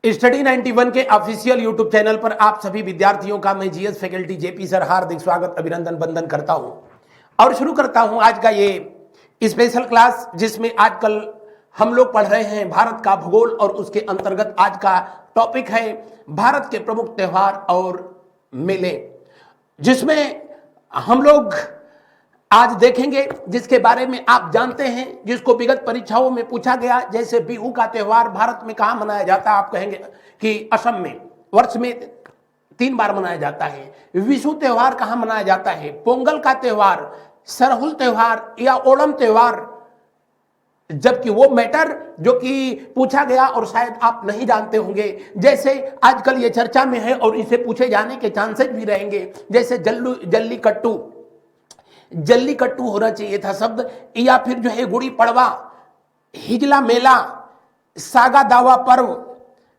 Study 91 के official YouTube channel पर आप सभी विद्यार्थियों का मैं जीएस फैकल्टी जेपी सर हार्दिक स्वागत अभिनंदन वंदन करता हूं और शुरू करता हूं आज का ये स्पेशल क्लास, जिसमें आजकल हम लोग पढ़ रहे हैं भारत का भूगोल और उसके अंतर्गत आज का टॉपिक है भारत के प्रमुख त्योहार और मेले, जिसमें हम लोग आज देखेंगे जिसके बारे में आप जानते हैं, जिसको विगत परीक्षाओं में पूछा गया। जैसे बिहू का त्योहार भारत में कहाँ मनाया जाता है? आप कहेंगे कि असम में, वर्ष में 3 बार मनाया जाता है। विशु त्योहार कहाँ मनाया जाता है? पोंगल का त्योहार, सरहुल त्योहार या ओणम त्योहार? जबकि वो मैटर जो कि पूछा गया और शायद आप नहीं जानते होंगे, जैसे आजकल ये चर्चा में है और इसे पूछे जाने के चांसेस भी रहेंगे, जैसे जल्लीकट्टू होना चाहिए था शब्द, या फिर जो है गुड़ी पड़वा, हिजला मेला, सागा दावा पर्व,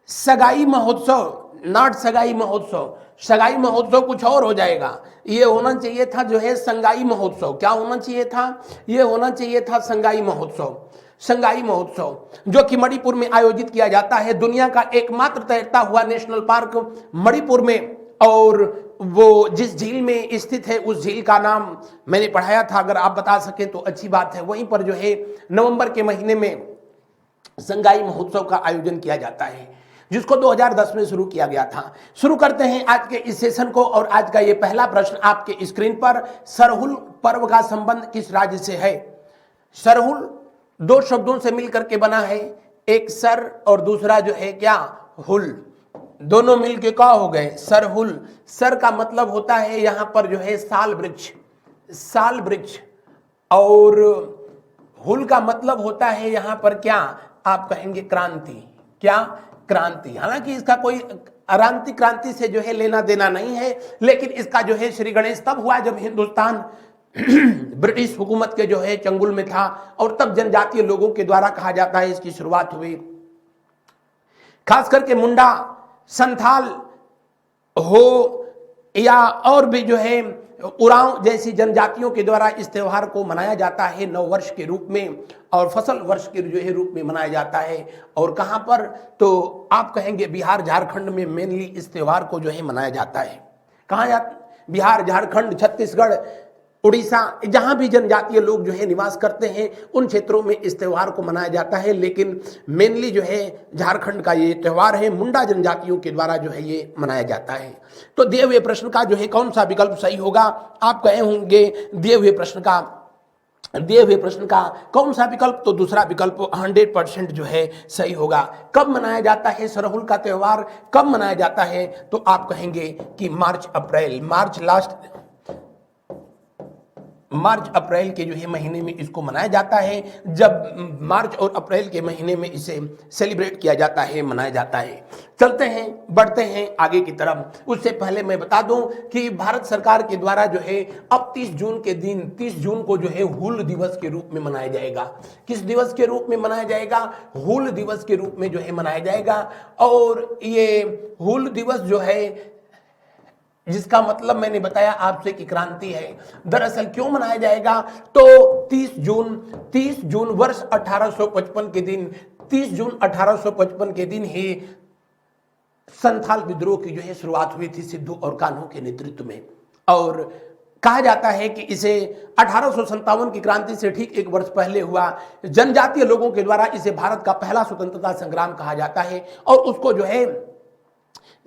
सगाई महोत्सव, नॉट सगाई महोत्सव, सगाई महोत्सव कुछ और हो जाएगा। ये होना चाहिए था जो है संगाई महोत्सव। क्या होना चाहिए था? ये होना चाहिए था संगाई महोत्सव। संगाई महोत्सव जो कि मणिपुर में आयोजित किया जाता है, दुनिया का एकमात्र तैरता हुआ नेशनल पार्क मणिपुर में, और वो जिस झील में स्थित है उस झील का नाम मैंने पढ़ाया था, अगर आप बता सके तो अच्छी बात है। वहीं पर जो है नवंबर के महीने में संगाई महोत्सव का आयोजन किया जाता है, जिसको 2010 में शुरू किया गया था। शुरू करते हैं आज के इस सेशन को, और आज का ये पहला प्रश्न आपके स्क्रीन पर, सरहुल पर्व का संबंध किस राज्य से है? सरहुल 2 शब्दों से मिलकर के बना है, एक सर और दूसरा जो है क्या, हुल, दोनों मिलके क्या हो गए, सरहुल। सर का मतलब होता है यहां पर जो है साल वृक्ष, और हुल का मतलब होता है यहां पर क्या, आप कहेंगे क्रांति। क्या? क्रांति। हालांकि इसका कोई क्रांति से जो है लेना देना नहीं है, लेकिन इसका जो है श्री गणेश तब हुआ जब हिंदुस्तान ब्रिटिश हुकूमत के जो है चंगुल में था, और तब जनजातीय लोगों के द्वारा कहा जाता है इसकी शुरुआत हुई। खास करके मुंडा, संथाल हो या और भी जो है उरांव जैसी जनजातियों के द्वारा इस त्योहार को मनाया जाता है नव वर्ष के रूप में, और फसल वर्ष के जो है रूप में मनाया जाता है। और कहां पर? तो आप कहेंगे बिहार झारखंड में मेनली इस त्योहार को जो है मनाया जाता है। कहां जाता? बिहार, झारखंड, छत्तीसगढ़, उड़ीसा, जहां भी जनजातीय लोग जो है निवास करते हैं उन क्षेत्रों में इस त्यौहार को मनाया जाता है, लेकिन मेनली जो है झारखंड का ये त्यौहार है, मुंडा जनजातियों के द्वारा जो है ये मनाया जाता है। तो दिए हुए प्रश्न का जो है कौन सा विकल्प सही होगा? आप कहे होंगे दिए हुए प्रश्न का कौन सा विकल्प? तो दूसरा विकल्प 100% जो है सही होगा। कब मनाया जाता है सरहुल का त्यौहार? कब मनाया जाता है? तो आप कहेंगे कि मार्च अप्रैल के जो है महीने में इसको मनाया जाता है, जब मार्च और अप्रैल के महीने में इसे सेलिब्रेट किया जाता है, मनाया जाता है। चलते हैं, बढ़ते हैं आगे की तरफ। उससे पहले मैं बता दूं कि भारत सरकार के द्वारा जो है अब 30 जून को जो है हूल दिवस के रूप में मनाया जाएगा। किस दिवस के रूप में मनाया जाएगा? हूल दिवस के रूप में जो है मनाया जाएगा। और ये हूल दिवस जो है, जिसका मतलब मैंने बताया आपसे कि क्रांति है। दरअसल क्यों मनाया जाएगा? तो 30 जून वर्ष 1855 के दिन, 30 जून 1855 के दिन ही संथाल विद्रोह की जो है शुरुआत हुई थी सिद्धू और कान्हू के नेतृत्व में। और कहा जाता है कि इसे 1857 की क्रांति से ठीक 1 वर्ष पहले हुआ। जनजातीय लोगों के द्वारा इसे भारत का पहला स्वतंत्रता संग्राम कहा जाता है, और उसको जो है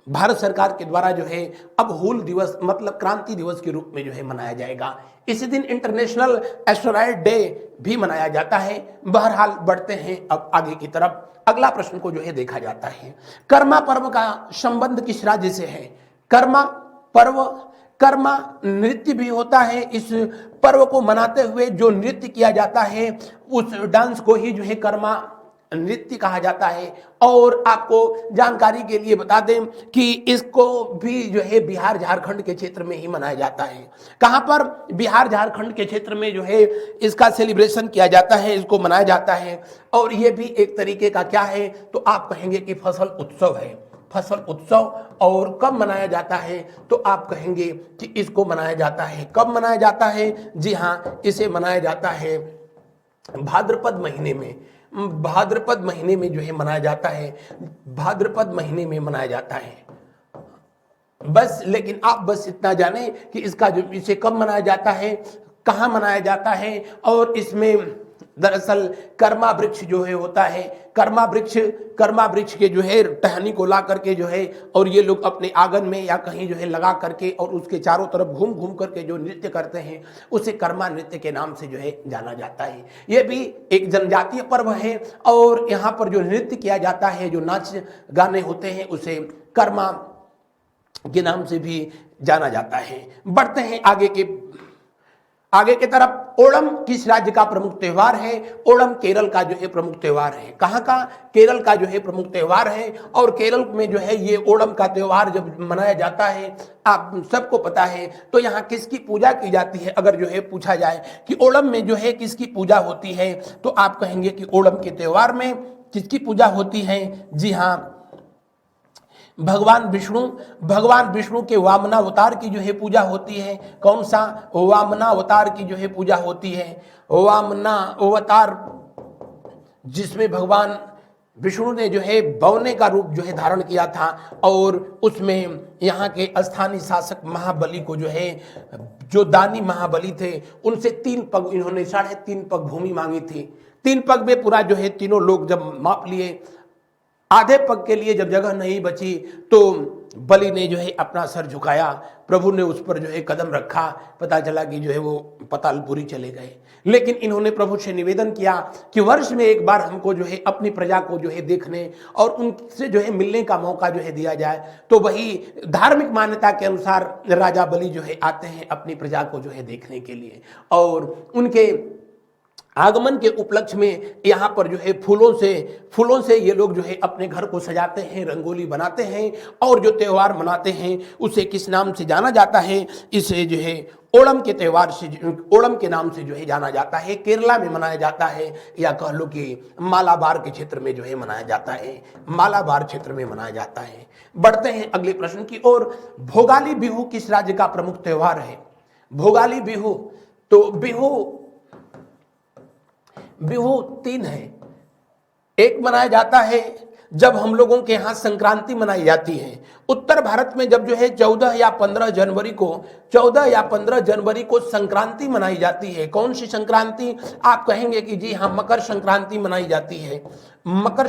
भारत सरकार के द्वारा जो है अब हूल दिवस मतलब क्रांति दिवस के रूप में जो है मनाया जाएगा। इसी दिन इंटरनेशनल एस्टेरॉयड डे भी मनाया जाता है। बहरहाल बढ़ते हैं अब आगे की तरफ। अगला प्रश्न को जो है देखा जाता है, कर्मा पर्व का संबंध किस राज्य से है? कर्मा पर्व, कर्मा नृत्य भी होता है। इस पर्व को मनाते हुए जो नृत्य किया जाता है उस डांस को ही जो है कर्मा नृत्य कहा जाता है। और आपको जानकारी के लिए बता दें कि इसको भी जो है बिहार झारखंड के क्षेत्र में ही मनाया जाता है। कहां पर? बिहार झारखंड के क्षेत्र में जो है इसका सेलिब्रेशन किया जाता है, इसको मनाया जाता है। और ये भी एक तरीके का क्या है? तो आप कहेंगे कि फसल उत्सव है, फसल उत्सव। और कब मनाया जाता है? तो आप कहेंगे कि इसको मनाया जाता है, कब मनाया जाता है? जी हाँ, इसे मनाया जाता है भाद्रपद महीने में। भाद्रपद महीने में जो है मनाया जाता है, भाद्रपद महीने में मनाया जाता है। बस लेकिन आप बस इतना जाने कि इसका जो इसे कब मनाया जाता है, कहाँ मनाया जाता है, और इसमें दरअसल कर्मा वृक्ष जो है होता है, कर्मा वृक्ष के जो है टहनी को ला करके जो है, और ये लोग अपने आंगन में या कहीं जो है लगा करके और उसके चारों तरफ घूम घूम करके जो नृत्य करते हैं उसे कर्मा नृत्य के नाम से जो है जाना जाता है। ये भी एक जनजातीय पर्व है, और यहाँ पर जो नृत्य किया जाता है, जो नाच गाने होते हैं, उसे कर्मा के नाम से भी जाना जाता है। बढ़ते हैं आगे के तरफ। ओणम किस राज्य का प्रमुख त्योहार है? ओणम केरल का जो है प्रमुख त्योहार है। कहाँ का? केरल का जो है प्रमुख त्योहार है। और केरल में जो है ये ओणम का त्योहार जब मनाया जाता है, आप सबको पता है, तो यहाँ किसकी पूजा की जाती है? अगर जो है पूछा जाए कि ओणम में जो है किसकी पूजा होती है, तो आप कहेंगे कि ओणम के त्योहार में किसकी पूजा होती है? जी हाँ, भगवान विष्णु के वामनावतार की जो है पूजा होती है। कौन सा? वामनावतार की जो है पूजा होती है। वामनावतार, जिसमें भगवान विष्णु ने जो है बौने का रूप जो है धारण किया था, और उसमें यहाँ के स्थानीय शासक महाबली को जो है, जो दानी महाबली थे, उनसे 3 पग, इन्होंने 3.5 पग भूमि मांगी थी। 3 पग में पूरा जो है तीनों लोग जब माप लिए, आधे पग के लिए जब जगह नहीं बची, तो बलि ने जो है अपना सर झुकाया, प्रभु ने उस पर जो है कदम रखा, पता चला कि जो है वो पतालपुरी चले गए। लेकिन इन्होंने प्रभु से निवेदन किया कि वर्ष में एक बार हमको जो है अपनी प्रजा को जो है देखने और उनसे जो है मिलने का मौका जो है दिया जाए। तो वही धार्मिक मान्यता के अनुसार राजा बलि जो है आते हैं अपनी प्रजा को जो है देखने के लिए, और उनके आगमन के उपलक्ष्य में यहाँ पर जो है फूलों से ये लोग जो है अपने घर को सजाते हैं, रंगोली बनाते हैं, और जो त्यौहार मनाते हैं उसे किस नाम से जाना जाता है? इसे जो है ओणम के त्यौहार से, ओणम के नाम से जो है जाना जाता है। केरला में मनाया जाता है, या कह लो कि मालाबार के क्षेत्र में जो है मनाया जाता है, मालाबार क्षेत्र में मनाया जाता है। बढ़ते हैं अगले प्रश्न की ओर। भोगाली बिहू किस राज्य का प्रमुख त्यौहार है? भोगाली बिहू, तो बिहू 3 है। एक मनाया जाता है जब हम लोगों के यहाँ संक्रांति मनाई जाती है। उत्तर भारत में जब जो है 14 या 15 जनवरी को संक्रांति मनाई जाती है। कौन सी संक्रांति? आप कहेंगे कि जी हाँ, मकर संक्रांति मनाई जाती है। मकर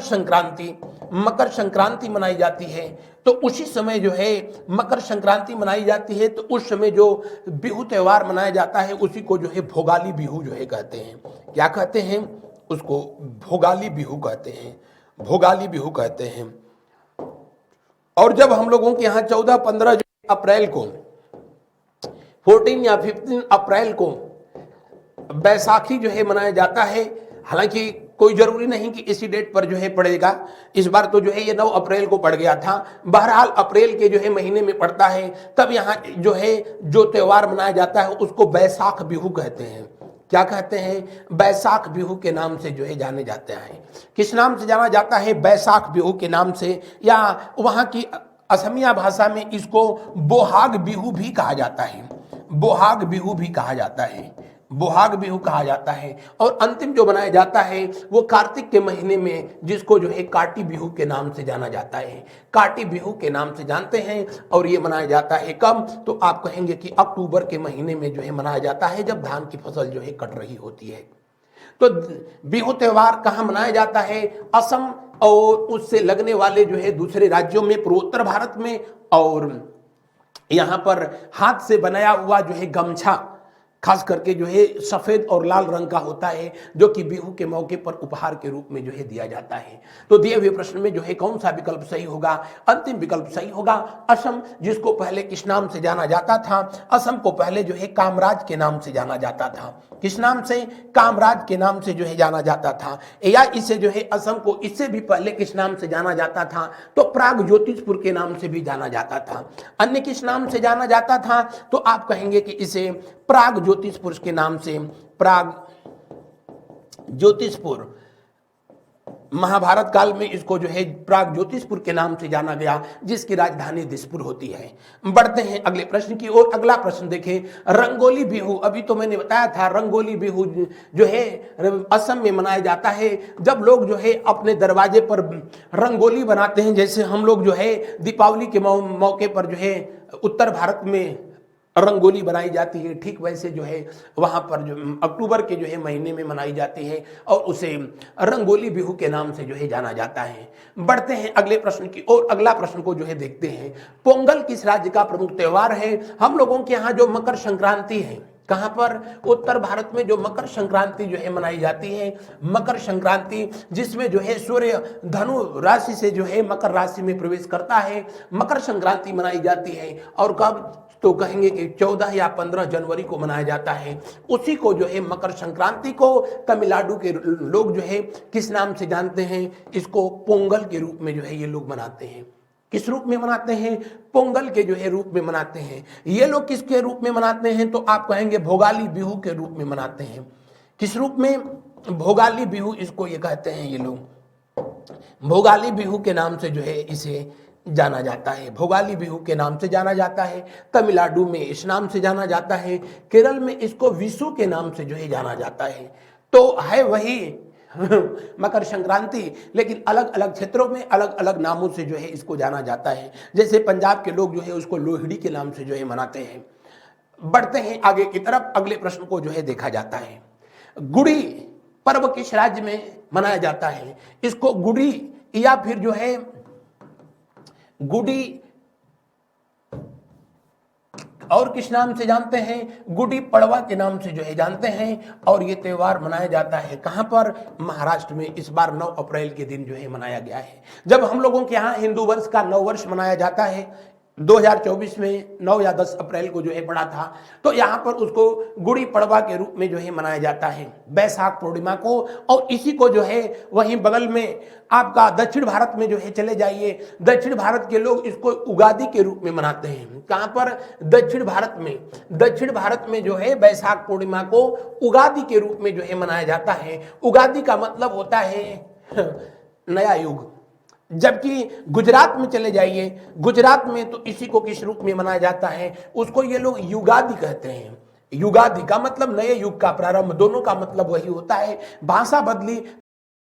संक्रांति मनाई जाती है। तो उसी समय जो है मकर संक्रांति मनाई जाती है, तो उस समय जो बिहू त्यौहार मनाया जाता है उसी को जो है भोगाली बिहू जो है कहते हैं। क्या कहते हैं? उसको भोगाली बिहू कहते हैं, भोगाली बिहू कहते हैं। और जब हम लोगों के यहाँ 14-15 अप्रैल को, 14 या 15 अप्रैल को बैसाखी जो है मनाया जाता है। हालांकि कोई जरूरी नहीं कि इसी डेट पर जो है पड़ेगा, इस बार तो जो है ये 9 अप्रैल को पड़ गया था। बहरहाल अप्रैल के जो है महीने में पड़ता है। तब यहाँ जो है जो त्यौहार मनाया जाता है उसको बैसाख बिहू कहते हैं। क्या कहते हैं? बैसाख बिहू के नाम से जो है जाने जाते हैं। किस नाम से जाना जाता है? बैसाख बिहू के नाम से, या वहाँ की असमिया भाषा में इसको बोहाग बिहू भी कहा जाता है। बोहाग बिहू भी कहा जाता है, बोहाग बिहू कहा जाता है। और अंतिम जो मनाया जाता है वो कार्तिक के महीने में, जिसको जो है काटी बिहू के नाम से जाना जाता है। काटी बिहू के नाम से जानते हैं। और ये मनाया जाता है कब? तो आप कहेंगे कि अक्टूबर के महीने में जो है मनाया जाता है, जब धान की फसल जो है कट रही होती है। तो बिहू त्यौहार कहाँ मनाया जाता है? असम और उससे लगने वाले जो है दूसरे राज्यों में, पूर्वोत्तर भारत में। और यहाँ पर हाथ से बनाया हुआ जो है गमछा, खास करके जो है सफेद और लाल रंग का होता है, जो कि बिहू के मौके पर उपहार के रूप में जो है दिया जाता है। तो दिए हुए प्रश्न में जो है कौन सा विकल्प सही होगा? अंतिम विकल्प सही होगा। असम, जिसको पहले किस नाम से जाना जाता था? असम को पहले जो है कामराज के नाम से जाना जाता था। किस नाम से? कामराज के नाम से जो है जाना जाता था। या इसे जो है असम को इससे भी पहले किस नाम से जाना जाता था? तो प्राग ज्योतिषपुर के नाम से भी जाना जाता था। अन्य किस नाम से जाना जाता था? तो आप कहेंगे कि इसे प्राग ज्योतिषपुर के नाम से, प्राग ज्योतिषपुर महाभारत काल में इसको जो है प्राग ज्योतिषपुर के नाम से जाना गया, जिसकी राजधानी दिसपुर होती है। बढ़ते हैं अगले प्रश्न की ओर। अगला प्रश्न देखें, रंगोली बिहू। अभी तो मैंने बताया था रंगोली बिहू जो है असम में मनाया जाता है, जब लोग जो है अपने दरवाजे पर रंगोली बनाते हैं। जैसे हम लोग जो है दीपावली के मौके पर जो है उत्तर भारत में रंगोली बनाई जाती है, ठीक वैसे जो है वहाँ पर जो अक्टूबर के जो है महीने में मनाई जाती है और उसे रंगोली बिहू के नाम से जो है जाना जाता है। बढ़ते हैं अगले प्रश्न की ओर। अगला प्रश्न को जो है देखते हैं, पोंगल किस राज्य का प्रमुख त्योहार है? हम लोगों के यहाँ जो मकर संक्रांति है, कहाँ पर? उत्तर भारत में जो मकर संक्रांति जो है मनाई जाती है, मकर संक्रांति, जिसमें जो है सूर्य धनु राशि से जो है मकर राशि में प्रवेश करता है, मकर संक्रांति मनाई जाती है। और कब? तो कहेंगे कि 14 या 15 जनवरी को मनाया जाता है। उसी को जो है मकर संक्रांति को तमिलनाडु के लोग जो है किस नाम से जानते हैं? इसको पोंगल के रूप में जो है ये लोग मनाते हैं। किस रूप में मनाते हैं? पोंगल के जो है रूप में मनाते हैं। ये लोग किसके रूप में मनाते हैं? तो आप कहेंगे भोगाली बिहू के रूप में मनाते हैं। किस रूप में? भोगाली बिहू इसको ये कहते हैं ये लोग। भोगाली बिहू के नाम से जो है इसे जाना जाता है, भोगाली बिहू के नाम से जाना जाता है। तमिलनाडु में इस नाम से जाना जाता है, केरल में इसको विशु के नाम से जो है जाना जाता है। तो है वही मकर संक्रांति, लेकिन अलग अलग क्षेत्रों में अलग अलग नामों से जो है इसको जाना जाता है। जैसे पंजाब के लोग जो है उसको लोहड़ी के नाम से जो है मनाते हैं। बढ़ते हैं आगे की तरफ। अगले प्रश्न को जो है देखा जाता है, गुड़ी पर्व किस राज्य में मनाया जाता है? इसको गुड़ी या फिर जो है गुड़ी और किस नाम से जानते हैं? गुड़ी पड़वा के नाम से जो है जानते हैं। और ये त्योहार मनाया जाता है कहां पर? महाराष्ट्र में। इस बार 9 अप्रैल के दिन जो है मनाया गया है। जब हम लोगों के यहाँ हिंदू वर्ष का नव वर्ष मनाया जाता है 2024 में 9 या 10 अप्रैल को जो है पड़ा था, तो यहाँ पर उसको गुड़ी पड़वा के रूप में जो है मनाया जाता है, बैसाख पूर्णिमा को। और इसी को जो है वहीं बगल में आपका दक्षिण भारत में जो है चले जाइए, दक्षिण भारत के लोग इसको उगादी के रूप में मनाते हैं। कहाँ पर? दक्षिण भारत में। दक्षिण भारत में जो है बैसाख पूर्णिमा को उगादी के रूप में जो है मनाया जाता है। उगादी का मतलब होता है नया युग। जबकि गुजरात में चले जाइए, गुजरात में तो इसी को किस रूप में मनाया जाता है? उसको ये लोग युगादि कहते हैं। युगादि का मतलब नए युग का प्रारंभ, दोनों का मतलब वही होता है। भाषा बदली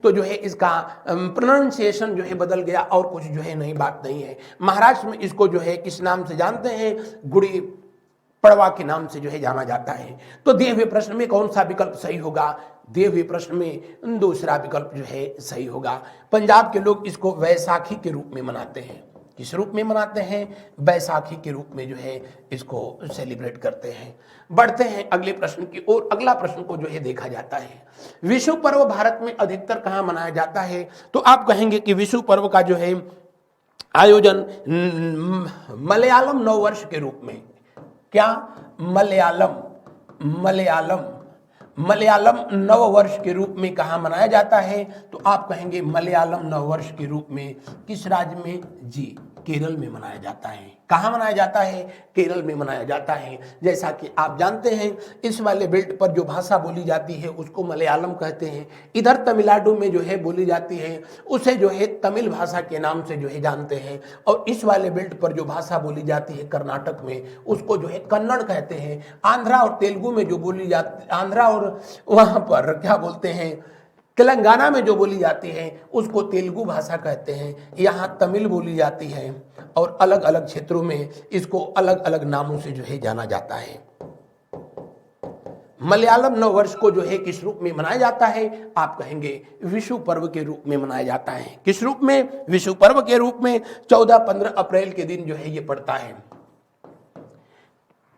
तो जो है इसका प्रोनाउंसिएशन जो है बदल गया, और कुछ जो है नहीं, बात नहीं है। महाराष्ट्र में इसको जो है किस नाम से जानते हैं? गुड़ी पड़वा के नाम से जो है जाना जाता है। तो दिए हुए प्रश्न में कौन सा विकल्प सही होगा? दिए हुए प्रश्न में दूसरा विकल्प जो है सही होगा। पंजाब के लोग इसको वैसाखी के रूप में मनाते हैं। किस रूप में मनाते हैं? बैसाखी के रूप में जो है इसको सेलिब्रेट करते हैं। बढ़ते हैं अगले प्रश्न की ओर। अगला प्रश्न को जो है देखा जाता है, विषु पर्व भारत में अधिकतर कहाँ मनाया जाता है? तो आप कहेंगे कि विषु पर्व का जो है आयोजन मलयालम नववर्ष के रूप में। क्या? मलयालम नववर्ष के रूप में कहाँ मनाया जाता है? तो आप कहेंगे मलयालम नववर्ष के रूप में किस राज्य में? जी, केरल में मनाया जाता है। कहाँ मनाया जाता है? केरल में मनाया जाता है। जैसा कि आप जानते हैं, इस वाले बेल्ट पर जो भाषा बोली जाती है उसको मलयालम कहते हैं। इधर तमिलनाडु में जो है बोली जाती है उसे जो है तमिल भाषा के नाम से जो है जानते हैं। और इस वाले बेल्ट पर जो भाषा बोली जाती है कर्नाटक में, उसको जो है कन्नड़ कहते हैं। आंध्रा और तेलुगु में जो बोली जाती, आंध्रा और वहाँ पर क्या बोलते हैं, तेलंगाना में जो बोली जाती है उसको तेलुगु भाषा कहते हैं। यहाँ तमिल बोली जाती है और अलग अलग क्षेत्रों में इसको अलग अलग नामों से जो है जाना जाता है। मलयालम नववर्ष को जो है किस रूप में मनाया जाता है? आप कहेंगे विषु पर्व के रूप में मनाया जाता है। किस रूप में? विषु पर्व के रूप में। 14-15 अप्रैल के दिन जो है ये पड़ता है।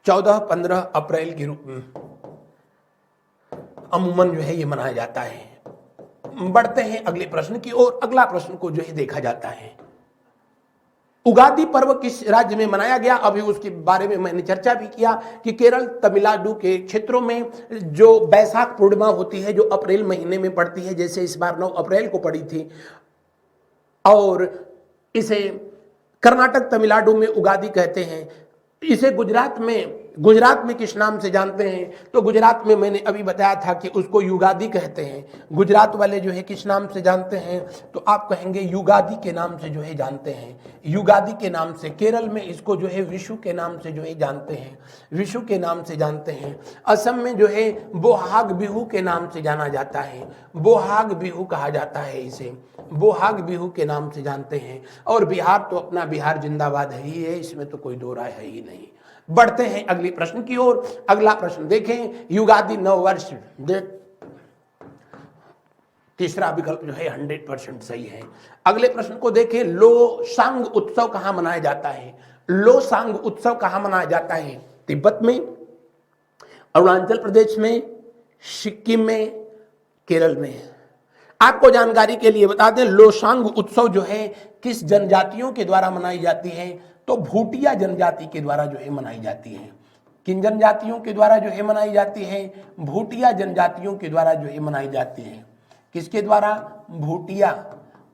14-15 अप्रैल के रूप में अमूमन जो है ये मनाया जाता है। बढ़ते हैं अगले प्रश्न की ओर। अगला प्रश्न को जो है देखा जाता है, उगादी पर्व किस राज्य में मनाया गया? अभी उसके बारे में मैंने चर्चा भी किया कि केरल, तमिलनाडु के क्षेत्रों में जो बैसाख पूर्णिमा होती है जो अप्रैल महीने में पड़ती है, जैसे इस बार 9 अप्रैल को पड़ी थी, और इसे कर्नाटक तमिलनाडु में उगादी कहते हैं। इसे गुजरात में गुजरात में किस नाम से जानते हैं? तो गुजरात में मैंने अभी बताया था कि उसको युगादि कहते हैं। गुजरात वाले जो है किस नाम से जानते हैं? तो आप कहेंगे युगादि के नाम से जो है जानते हैं, युगादि के नाम से। केरल में इसको जो है विशु के नाम से जो है जानते हैं, विशु के नाम से जानते हैं। असम में जो है बोहाग बिहू के नाम से जाना जाता है, बोहाग बिहू कहा जाता है इसे, बोहाग बिहू के नाम से जानते हैं। और बिहार तो अपना बिहार जिंदाबाद है ही है, इसमें तो कोई दो राय है ही नहीं। बढ़ते हैं अगले प्रश्न की ओर। अगला प्रश्न देखें, युगादि नववर्ष। तीसरा विकल्प जो है 100% सही है। अगले प्रश्न को देखें, लोसांग उत्सव कहां मनाया जाता है? लोसांग उत्सव कहां मनाया जाता है? तिब्बत में, अरुणाचल प्रदेश में, सिक्किम में, केरल में। आपको जानकारी के लिए बता दें, लोसांग उत्सव जो है किस जनजातियों के द्वारा मनाई जाती है? तो भूटिया जनजाति के द्वारा जो है मनाई जाती है। किन जनजातियों के द्वारा जो है मनाई जाती है? भूटिया जनजातियों के द्वारा जो है मनाई जाती है। किसके द्वारा? भूटिया,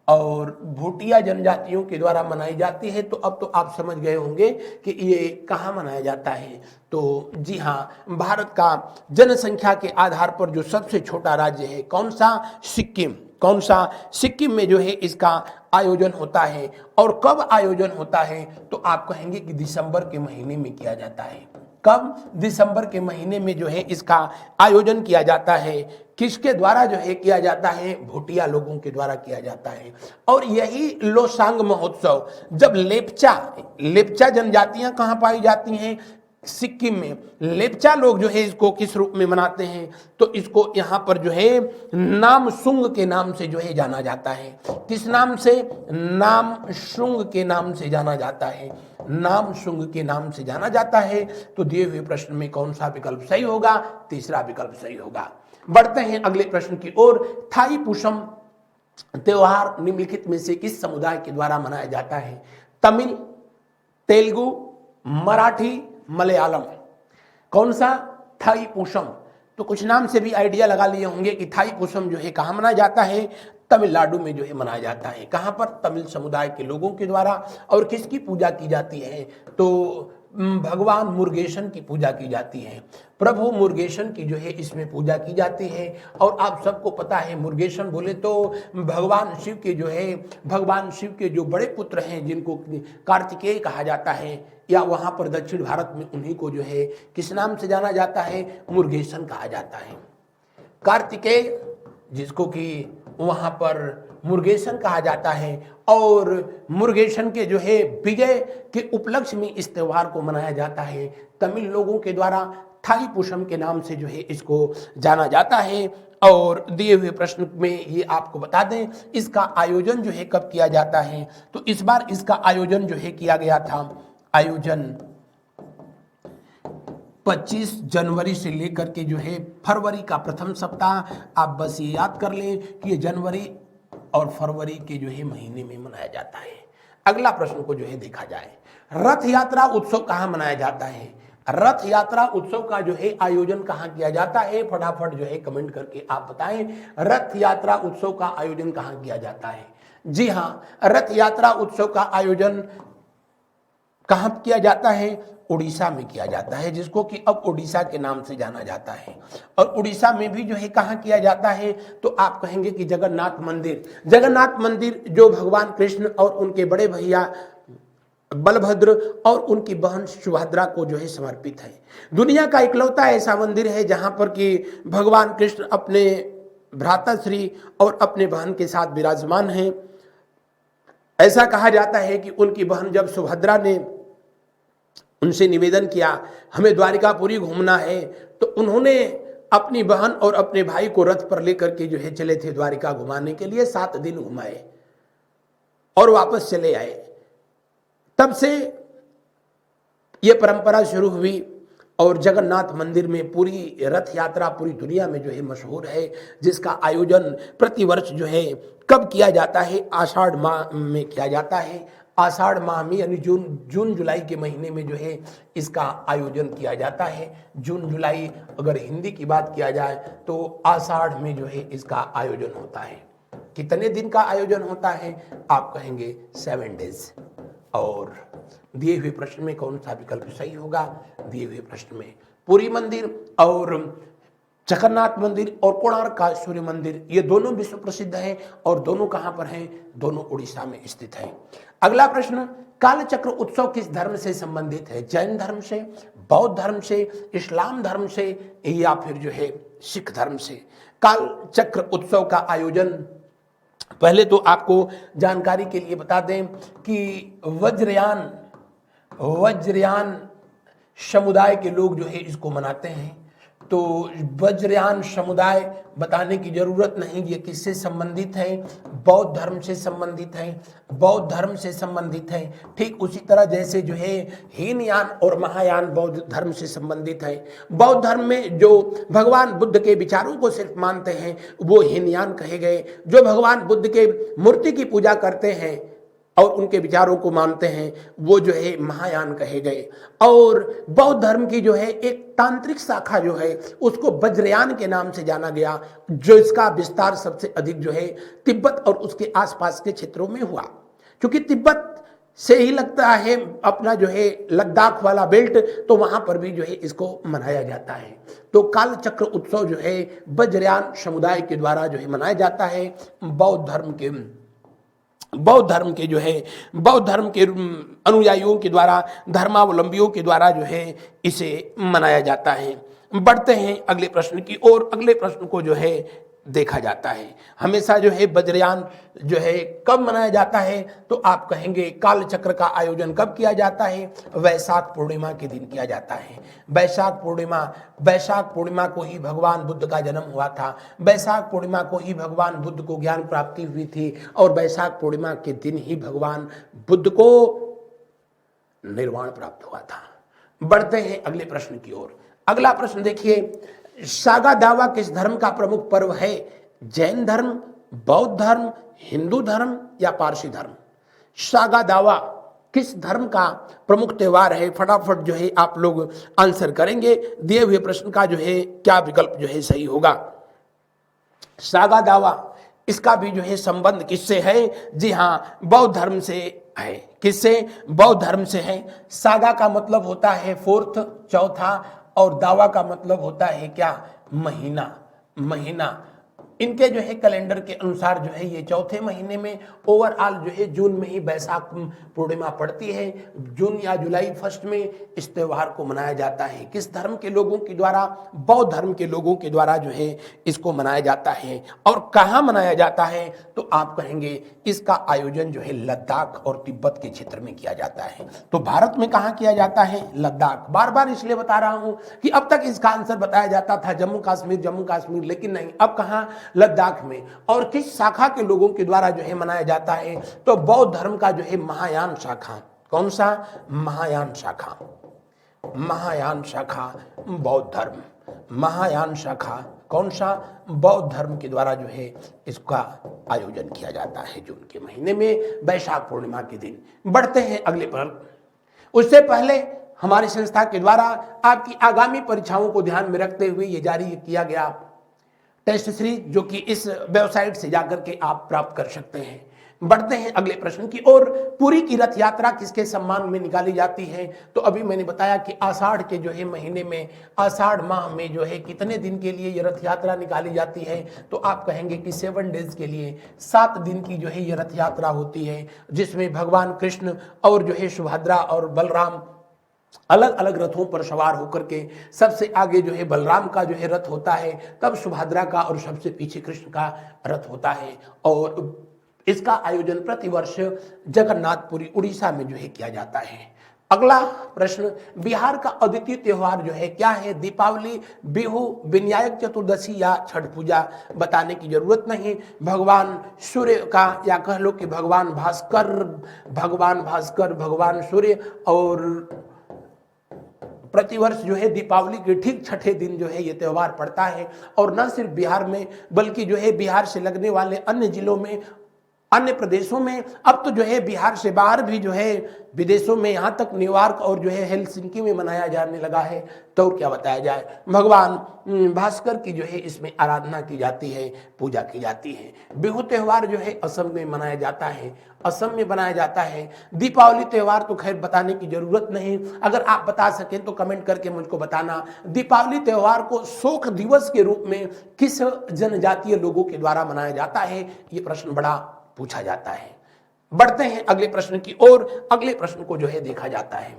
और भूटिया जनजातियों के द्वारा मनाई जाती है। तो अब तो आप समझ गए होंगे कि ये कहाँ मनाया जाता है। तो जी हाँ, भारत का जनसंख्या के आधार पर जो सबसे छोटा राज्य है कौन सा? सिक्किम। कौन सा? सिक्किम में जो है इसका आयोजन होता है। और कब आयोजन होता है? तो आप कहेंगे कि दिसंबर के महीने में किया जाता है। कब? दिसंबर के महीने में जो है इसका आयोजन किया जाता है। किसके द्वारा जो है किया जाता है? भूटिया लोगों के द्वारा किया जाता है। और यही लोसांग महोत्सव जब लेप्चा जनजातियां कहां पाई जाती हैं? सिक्किम में। लेप्चा लोग जो है इसको किस रूप में मनाते हैं? तो इसको यहां पर जो है नामसुंग के नाम से जो है जाना जाता है। किस नाम से? नामसुंग के नाम से जाना जाता है, नामसुंग के नाम से जाना जाता है। तो दिए हुए प्रश्न में कौन सा विकल्प सही होगा? तीसरा विकल्प सही होगा। बढ़ते हैं अगले प्रश्न की ओर। थाई पुषम त्योहार निम्नलिखित में से किस समुदाय के द्वारा मनाया जाता है? तमिल, तेलुगु, मराठी, मलयालम। कौन सा? थाई पुषम। तो कुछ नाम से भी आइडिया लगा लिए होंगे कि थाई पुषम जो है कहां मनाया जाता है? तमिलनाडु में जो है मनाया जाता है। कहां पर? तमिल समुदाय के लोगों के द्वारा। और किसकी पूजा की जाती है? तो भगवान मुरुगेशन की पूजा की जाती है। प्रभु मुरुगेशन की जो है इसमें पूजा की जाती है। और आप सबको पता है मुरुगेशन बोले तो भगवान शिव के जो है, भगवान शिव के जो बड़े पुत्र हैं जिनको कार्तिकेय कहा जाता है, या वहां पर दक्षिण भारत में उन्हीं को जो है किस नाम से जाना जाता है? मुरुगेशन कहा जाता है। कार्तिकेय जिसको कि वहां पर मुरुगेशन कहा जाता है। और मुरुगेशन के जो है विजय के उपलक्ष्य में इस त्योहार को मनाया जाता है। तमिल लोगों के द्वारा थाई पुषम के नाम से जो है इसको जाना जाता है। और दिए हुए प्रश्न में ये आपको बता दें, इसका आयोजन जो है कब किया जाता है? तो इस बार इसका आयोजन जो है किया गया था, आयोजन 25 जनवरी से लेकर के जो है फरवरी का प्रथम सप्ताह। आप बस ये याद कर लें कि ये जनवरी और फरवरी के जो है महीने में मनाया जाता है। अगला प्रश्न को जो है देखा जाए, रथ यात्रा उत्सव कहां मनाया जाता है? रथ यात्रा उत्सव का जो है आयोजन कहां किया जाता है? फटाफट जो है कमेंट करके आप बताएं, रथ यात्रा उत्सव का आयोजन कहां किया जाता है? जी हां, रथ यात्रा उत्सव का आयोजन कहां किया जाता है? उड़ीसा में किया जाता है, जिसको कि अब उड़ीसा के नाम से जाना जाता है। और उड़ीसा में भी जो है कहां किया जाता है? तो आप कहेंगे कि जगन्नाथ मंदिर। जगन्नाथ मंदिर जो भगवान कृष्ण और उनके बड़े भैया बलभद्र और उनकी बहन सुभद्रा को जो है समर्पित है। दुनिया का इकलौता ऐसा मंदिर है जहां पर कि भगवान कृष्ण अपने भ्राताश्री और अपने बहन के साथ विराजमान हैं। ऐसा कहा जाता है कि उनकी बहन जब सुभद्रा ने उनसे निवेदन किया हमें द्वारिकापुरी घूमना है, तो उन्होंने अपनी बहन और अपने भाई को रथ पर लेकर के जो है चले थे द्वारिका घुमाने के लिए। 7 दिन घुमाए और वापस चले आए। तब से ये परंपरा शुरू हुई और जगन्नाथ मंदिर में पूरी रथ यात्रा पूरी दुनिया में जो है मशहूर है, जिसका आयोजन प्रतिवर्ष जो है कब किया जाता है? आषाढ़ माह में किया जाता है। आषाढ़ माह में यानी जून जुलाई के महीने में जो है इसका आयोजन किया जाता है। जून जुलाई अगर हिंदी की बात किया जाए तो आषाढ़ में जो है इसका आयोजन होता है। कितने दिन का आयोजन होता है? आप कहेंगे 7 डेज। और दिए हुए प्रश्न में कौन सा विकल्प सही होगा? दिए हुए प्रश्न में पुरी मंदिर और जगन्नाथ मंदिर और कोणार्क का सूर्य मंदिर, ये दोनों विश्व प्रसिद्ध हैं और दोनों कहां पर हैं? दोनों उड़ीसा में स्थित हैं। अगला प्रश्न, कालचक्र उत्सव किस धर्म से संबंधित है? जैन धर्म से, बौद्ध धर्म से, इस्लाम धर्म से या फिर जो है सिख धर्म से? कालचक्र उत्सव का आयोजन, पहले तो आपको जानकारी के लिए बता दें कि वज्रयान समुदाय के लोग जो है इसको मनाते हैं। तो वज्रयान समुदाय बताने की जरूरत नहीं, ये किससे संबंधित है? बौद्ध धर्म से संबंधित है, बौद्ध धर्म से संबंधित है। ठीक उसी तरह जैसे जो है हीनयान और महायान बौद्ध धर्म से संबंधित है। बौद्ध धर्म में जो भगवान बुद्ध के विचारों को सिर्फ मानते हैं वो हीनयान कहे गए, जो भगवान बुद्ध के मूर्ति की पूजा करते हैं और उनके विचारों को मानते हैं वो जो है महायान कहे गए। और बौद्ध धर्म की जो है एक तांत्रिक शाखा जो है उसको वज्रयान के नाम से जाना गया, जो इसका विस्तार सबसे अधिक जो है तिब्बत और उसके आसपास के क्षेत्रों में हुआ। क्योंकि तिब्बत से ही लगता है अपना जो है लद्दाख वाला बेल्ट, तो वहां पर भी जो है इसको मनाया जाता है। तो कालचक्र उत्सव जो है वज्रयान समुदाय के द्वारा जो है मनाया जाता है। बौद्ध धर्म के जो है बौद्ध धर्म के अनुयायियों के द्वारा, धर्मावलंबियों के द्वारा जो है इसे मनाया जाता है। बढ़ते हैं अगले प्रश्न की ओर। अगले प्रश्न को जो है देखा जाता है, हमेशा जो है वज्रयान जो है कब मनाया जाता है? तो आप कहेंगे कालचक्र का आयोजन कब किया जाता है? वैशाख पूर्णिमा के दिन किया जाता है। वैशाख पूर्णिमा को ही भगवान बुद्ध का जन्म हुआ था। वैशाख पूर्णिमा को ही भगवान बुद्ध को ज्ञान प्राप्ति हुई थी और वैशाख पूर्णिमा के दिन ही भगवान बुद्ध को निर्वाण प्राप्त हुआ था। बढ़ते हैं अगले प्रश्न की ओर। अगला प्रश्न देखिए, सागा दावा किस धर्म का प्रमुख पर्व है? जैन धर्म, बौद्ध धर्म, हिंदू धर्म या पारसी धर्म? सागा दावा किस धर्म का प्रमुख त्योहार है? फटाफट जो है आप लोग आंसर करेंगे। दिए हुए प्रश्न का जो है क्या विकल्प जो है सही होगा? सागा दावा, इसका भी जो है संबंध किससे है? जी हाँ, बौद्ध धर्म से है। किससे? बौद्ध धर्म से है। सागा का मतलब होता है फोर्थ, चौथा, और दावा का मतलब होता है क्या? महीना। इनके जो है कैलेंडर के अनुसार जो है ये चौथे महीने में, ओवरऑल जो है जून में ही वैशाख पूर्णिमा पड़ती है। जून या जुलाई फर्स्ट में इस त्योहार को मनाया जाता है। किस धर्म के लोगों के द्वारा? बौद्ध धर्म के लोगों के द्वारा जो है इसको मनाया जाता है। और कहाँ मनाया जाता है? तो आप कहेंगे इसका आयोजन जो है लद्दाख और तिब्बत के क्षेत्र में किया जाता है। तो भारत में कहाँ किया जाता है? लद्दाख। बार बार इसलिए बता रहा हूं कि अब तक इसका आंसर बताया जाता था जम्मू कश्मीर, लेकिन नहीं, अब कहाँ? लद्दाख में। और किस शाखा के लोगों के द्वारा जो है मनाया जाता है? तो बौद्ध धर्म का जो है महायान शाखा। कौन सा? महायान शाखा बौद्ध धर्म। महायान शाखा कौन सा? बौद्ध धर्म के द्वारा जो है इसका आयोजन किया जाता है जून के महीने में, वैशाख पूर्णिमा के दिन। बढ़ते हैं अगले पर। उससे पहले हमारी संस्था के द्वारा आपकी आगामी परीक्षाओं को ध्यान में रखते हुए ये जारी किया गया टेस्ट सीरीज, जो कि इस वेबसाइट से जाकर के आप प्राप्त कर सकते हैं। बढ़ते हैं अगले प्रश्न की ओर। पुरी की रथ यात्रा किसके सम्मान में निकाली जाती है? तो अभी मैंने बताया कि आषाढ़ के जो है महीने में, आषाढ़ माह में जो है कितने दिन के लिए ये रथ यात्रा निकाली जाती है? तो आप कहेंगे कि 7 डेज के लिए, 7 दिन की जो है ये रथ यात्रा होती है, जिसमें भगवान कृष्ण और जो है सुभद्रा और बलराम अलग अलग रथों पर सवार होकर के, सबसे आगे जो है बलराम का जो है रथ होता है, तब सुभद्रा का, और सबसे पीछे कृष्ण का रथ होता है। और इसका आयोजन प्रतिवर्ष जगन्नाथपुरी उड़ीसा में जो है किया जाता है। अगला प्रश्न, बिहार का अद्वितीय त्योहार जो है क्या है? दीपावली, बिहू, विनायक चतुर्दशी या छठ पूजा? बताने की जरूरत नहीं। भगवान सूर्य का, या कह लो कि भगवान भास्कर, भगवान सूर्य, और प्रतिवर्ष जो है दीपावली के ठीक छठे दिन जो है ये त्यौहार पड़ता है। और न सिर्फ बिहार में, बल्कि जो है बिहार से लगने वाले अन्य जिलों में अन्य प्रदेशों में, अब तो जो है बिहार से बाहर भी जो है विदेशों में, यहाँ तक न्यूयॉर्क और जो है हेलसिंकी में मनाया जाने लगा है। तो क्या बताया जाए, भगवान भास्कर की जो है इसमें आराधना की जाती है, पूजा की जाती है। बिहू त्यौहार जो है असम में मनाया जाता है, असम में बनाया जाता है। दीपावली त्यौहार तो खैर बताने की जरूरत नहीं, अगर आप बता सकें तो कमेंट करके मुझको बताना। दीपावली त्यौहार को शोक दिवस के रूप में किस जनजातीय लोगों के द्वारा मनाया जाता है, ये प्रश्न बड़ा पूछा जाता है। बढ़ते हैं अगले प्रश्न की ओर। अगले प्रश्न को जो है देखा जाता है,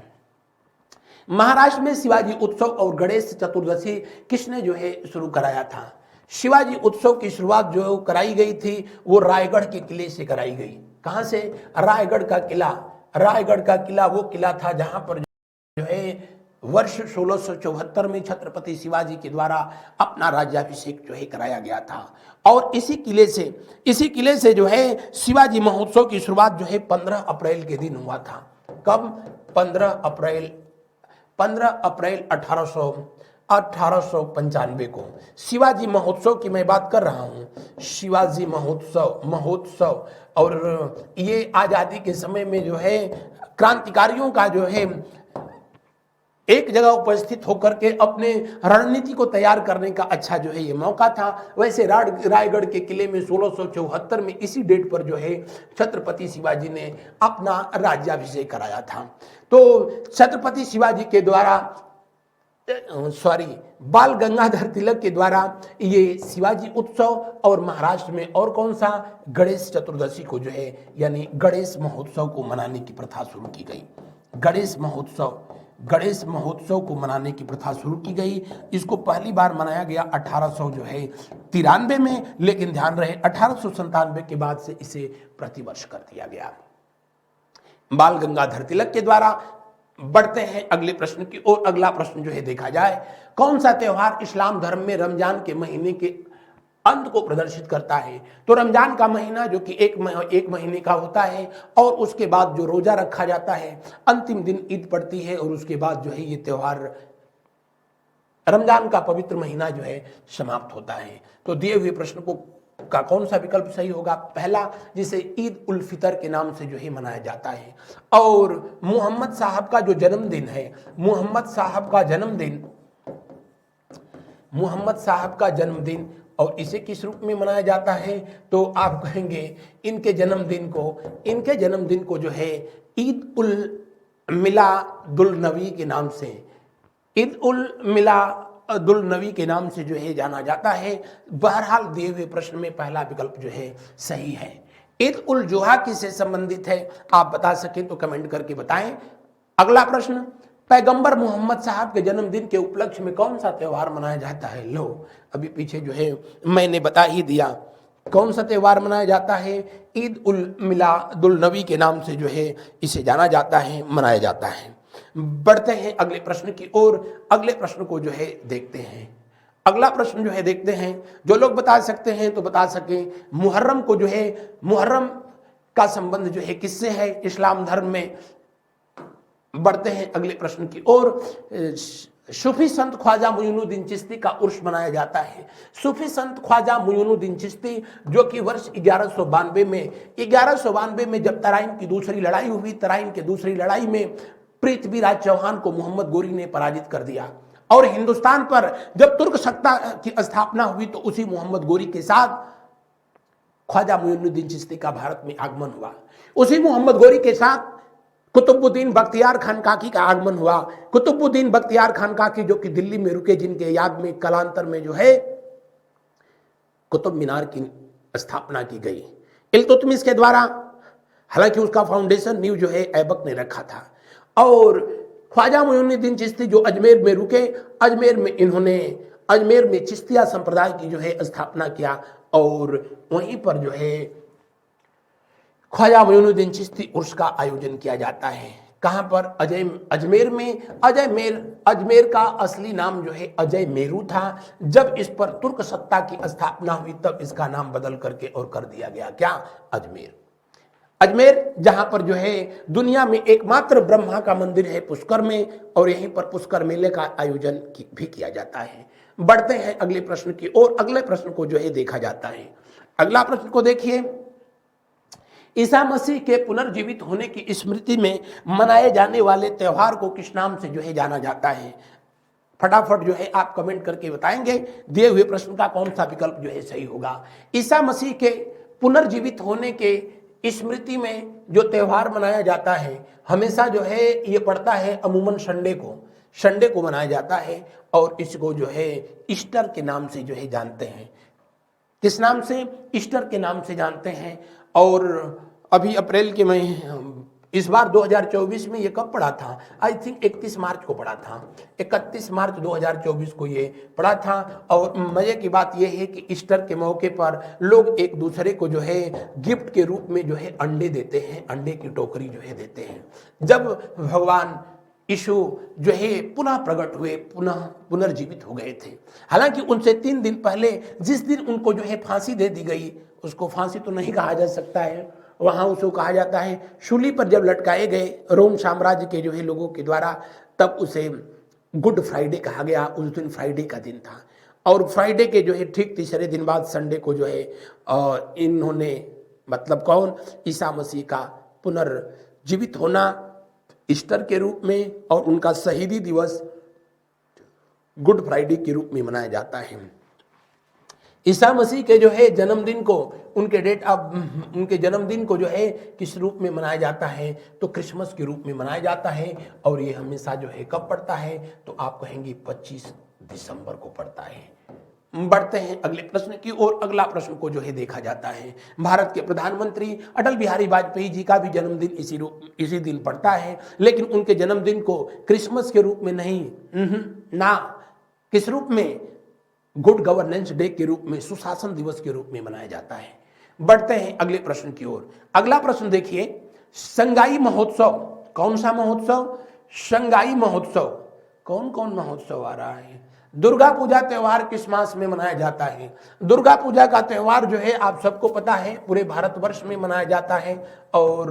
महाराष्ट्र में शिवाजी उत्सव और गणेश चतुर्दशी किसने जो है शुरू कराया था? शिवाजी उत्सव की शुरुआत जो कराई गई थी वो रायगढ़ के किले से कराई गई। कहां से? रायगढ़ का किला। रायगढ़ का किला वो किला था जहां पर जो है वर्ष 1674 में छत्रपति शिवाजी के द्वारा अपना राज्याभिषेक जो है कराया गया था। और इसी किले से जो है शिवाजी महोत्सव की शुरुआत जो है 15 अप्रैल के दिन हुआ था। कब? 15 अप्रैल 1895 को शिवाजी महोत्सव की मैं बात कर रहा हूं। शिवाजी महोत्सव और ये आजादी के समय में जो है क्रांतिकारियों का जो है एक जगह उपस्थित होकर के अपने रणनीति को तैयार करने का अच्छा जो है ये मौका था। वैसे रायगढ़ के किले में 1674 में इसी डेट पर जो है छत्रपति शिवाजी ने अपना राज्याभिषेक कराया था। तो छत्रपति शिवाजी के द्वारा बाल गंगाधर तिलक के द्वारा ये शिवाजी उत्सव, और महाराष्ट्र में और कौन सा? गणेश चतुर्दशी को जो है यानी गणेश महोत्सव को मनाने की प्रथा शुरू की गई। गणेश महोत्सव को मनाने की प्रथा शुरू की गई। इसको पहली बार मनाया गया 1893 में, लेकिन ध्यान रहे 1897 के बाद से इसे प्रतिवर्ष कर दिया गया बाल गंगाधर तिलक के द्वारा। बढ़ते हैं अगले प्रश्न की ओर। अगला प्रश्न जो है देखा जाए, कौन सा त्यौहार इस्लाम धर्म में रमजान के महीने के अंत को प्रदर्शित करता है? तो रमजान का महीना जो कि एक महीने का होता है, और उसके बाद जो रोजा रखा जाता है, अंतिम दिन ईद पड़ती है, और उसके बाद जो है ये त्योहार रमजान का पवित्र महीना जो है समाप्त होता है। तो दिए हुए प्रश्न को का कौन सा विकल्प सही होगा? पहला, जिसे ईद उल फितर के नाम से जो है मनाया जाता है। और मोहम्मद साहब का जो जन्मदिन है, मोहम्मद साहब का जन्मदिन और इसे किस रूप में मनाया जाता है? तो आप कहेंगे इनके जन्मदिन को जो है ईद उल मिलादुल नबी के नाम से, ईद उल मिलादुल नबी के नाम से जो है जाना जाता है। बहरहाल दिए हुए प्रश्न में पहला विकल्प जो है सही है। ईद उल जुहा किससे संबंधित है? आप बता सकें तो कमेंट करके बताएं। अगला प्रश्न, पैगंबर मोहम्मद साहब के जन्मदिन के उपलक्ष्य में कौन सा त्यौहार मनाया जाता है? लो, अभी पीछे जो है मैंने बता ही दिया कौन सा त्यौहार मनाया जाता है। ईद उल मिलादुल नबी के नाम से जो है इसे जाना जाता है, मनाया जाता है। बढ़ते हैं अगले प्रश्न की ओर। अगले प्रश्न को जो है देखते हैं। अगला प्रश्न जो है देखते हैं, जो लोग बता सकते हैं तो बता सकें। मुहर्रम को जो है, मुहर्रम का संबंध जो है किससे है इस्लाम धर्म में? बढ़ते हैं अगले प्रश्न की ओर। सूफी संत ख्वाजा मुइनुद्दीन चिश्ती का उर्स मनाया जाता है। सूफी संत ख्वाजा मुइनुद्दीन चिश्ती जो कि वर्ष 1192 में जब तराइन की दूसरी लड़ाई हुई, तराइन की दूसरी लड़ाई में पृथ्वीराज चौहान को मोहम्मद गोरी ने पराजित कर दिया, और हिंदुस्तान पर जब तुर्क सत्ता की स्थापना हुई तो उसी मोहम्मद गोरी के साथ ख्वाजा मुइनुद्दीन चिश्ती का भारत में आगमन हुआ। उसी मोहम्मद गोरी के साथ कुतुबुद्दीन बख्तियार खान काकी का आगमन हुआ। कुतुबुद्दीन बख्तियार खान काकी जो कि दिल्ली में रुके, जिनके याद में कालांतर में जो है कुतुब मीनार की स्थापना की गई इल्तुतमिश के द्वारा। हालांकि उसका फाउंडेशन नींव जो है ऐबक ने रखा था। और ख्वाजा मुइनुद्दीन चिश्ती जो अजमेर में रुके, अजमेर में चिश्तिया संप्रदाय की जो है स्थापना किया, और वहीं पर जो है ख्वाजा मुइनुद्दीन चिश्ती उर्स का आयोजन किया जाता है। कहां पर? अजमेर में। अजमेर का असली नाम जो है अजय मेरू था। जब इस पर तुर्क सत्ता की स्थापना हुई तब इसका नाम बदल करके और कर दिया गया क्या? अजमेर, जहां पर जो है दुनिया में एकमात्र ब्रह्मा का मंदिर है पुष्कर में, और यहीं पर पुष्कर मेले का आयोजन भी किया जाता है। बढ़ते हैं अगले प्रश्न की ओर। अगले प्रश्न को जो है देखा जाता है। अगला प्रश्न को देखिए, ईसा मसीह के पुनर्जीवित होने की स्मृति में मनाए जाने वाले त्योहार को किस नाम से जो है जाना जाता है? फटाफट जो है आप कमेंट करके बताएंगे दिए हुए प्रश्न का कौन सा विकल्प जो है सही होगा। ईसा मसीह के पुनर्जीवित होने के स्मृति में जो त्योहार मनाया जाता है हमेशा जो है ये पड़ता है अमूमन संडे को मनाया जाता है और इसको जो है ईस्टर के नाम से जो है जानते हैं। किस नाम से? ईस्टर के नाम से जानते हैं। और अभी अप्रैल के महीने इस बार 2024 में ये कब पड़ा था? आई थिंक 31 मार्च को पड़ा था, 31 मार्च 2024 को ये पड़ा था। और मजे की बात ये है कि ईस्टर के मौके पर लोग एक दूसरे को जो है गिफ्ट के रूप में जो है अंडे देते हैं, अंडे की टोकरी जो है देते हैं। जब भगवान यीशु जो है पुनः प्रकट हुए, पुनर्जीवित हो गए थे। हालांकि उनसे 3 दिन पहले जिस दिन उनको जो है फांसी दे दी गई, उसको फांसी तो नहीं कहा जा सकता है, वहां उसको कहा जाता है शूली पर जब लटकाए गए रोम साम्राज्य के जो है लोगों के द्वारा, तब उसे गुड फ्राइडे कहा गया। उस दिन फ्राइडे का दिन था और फ्राइडे के जो है ठीक तीसरे दिन बाद संडे को जो है इन्होंने मतलब कौन? ईसा मसीह का पुनर्जीवित होना ईस्टर के रूप में और उनका शहीदी दिवस गुड फ्राइडे के रूप में मनाया जाता है। ईसा मसीह के जो है जन्मदिन को उनके जन्मदिन को जो है किस रूप में मनाया जाता है? तो क्रिसमस के रूप में मनाया जाता है। और ये हमेशा जो है कब पड़ता है? तो आप कहेंगे 25 दिसंबर को पड़ता है। बढ़ते हैं अगले प्रश्न की ओर। अगला प्रश्न को जो है देखा जाता है, भारत के प्रधानमंत्री अटल बिहारी वाजपेयी जी का भी जन्मदिन इसी दिन पड़ता है, लेकिन उनके जन्मदिन को क्रिसमस के रूप में नहीं, ना, किस रूप में? गुड गवर्नेंस डे के रूप में, सुशासन दिवस के रूप में मनाया जाता है। बढ़ते हैं अगले प्रश्न की ओर। अगला प्रश्न देखिए, संगाई महोत्सव, कौन सा महोत्सव? संगाई महोत्सव। कौन कौन महोत्सव आ रहा है? दुर्गा पूजा त्योहार किस मास में मनाया जाता है? दुर्गा पूजा का त्योहार जो है आप सबको पता है पूरे भारतवर्ष में मनाया जाता है और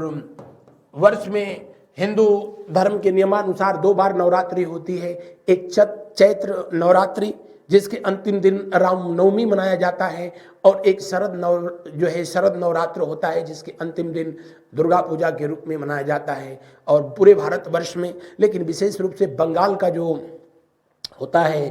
वर्ष में हिंदू धर्म के नियमानुसार 2 बार नवरात्रि होती है। एक चैत्र नवरात्रि जिसके अंतिम दिन रामनवमी मनाया जाता है और एक शरद नवरात्र होता है जिसके अंतिम दिन दुर्गा पूजा के रूप में मनाया जाता है। और पूरे भारतवर्ष में, लेकिन विशेष रूप से बंगाल का जो होता है